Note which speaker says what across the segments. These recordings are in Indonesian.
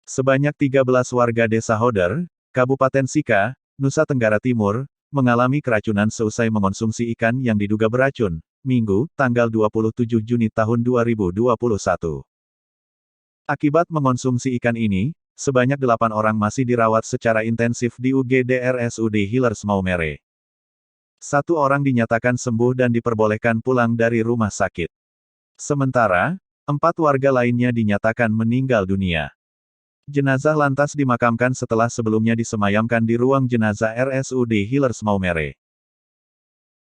Speaker 1: Sebanyak 13 warga desa Hoder, Kabupaten Sika, Nusa Tenggara Timur, mengalami keracunan seusai mengonsumsi ikan yang diduga beracun, Minggu, tanggal 27 Juni tahun 2021. Akibat mengonsumsi ikan ini, sebanyak 8 orang masih dirawat secara intensif di UGD RSUD Hillers Maumere. 1 orang dinyatakan sembuh dan diperbolehkan pulang dari rumah sakit. Sementara, 4 warga lainnya dinyatakan meninggal dunia. Jenazah lantas dimakamkan setelah sebelumnya disemayamkan di ruang jenazah RSUD Hillers Maumere.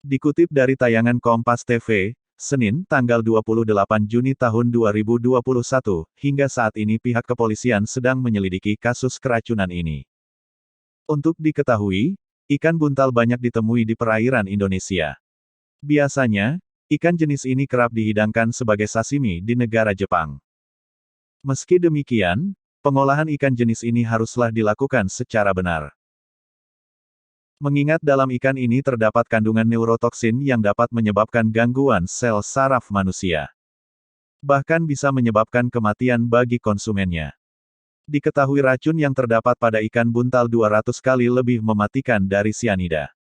Speaker 1: Dikutip dari tayangan Kompas TV, Senin, tanggal 28 Juni tahun 2021, hingga saat ini pihak kepolisian sedang menyelidiki kasus keracunan ini. Untuk diketahui, ikan buntal banyak ditemui di perairan Indonesia. Biasanya, ikan jenis ini kerap dihidangkan sebagai sashimi di negara Jepang. Meski demikian, pengolahan ikan jenis ini haruslah dilakukan secara benar. Mengingat dalam ikan ini terdapat kandungan neurotoksin yang dapat menyebabkan gangguan sel saraf manusia. Bahkan bisa menyebabkan kematian bagi konsumennya. Diketahui racun yang terdapat pada ikan buntal 200 kali lebih mematikan dari sianida.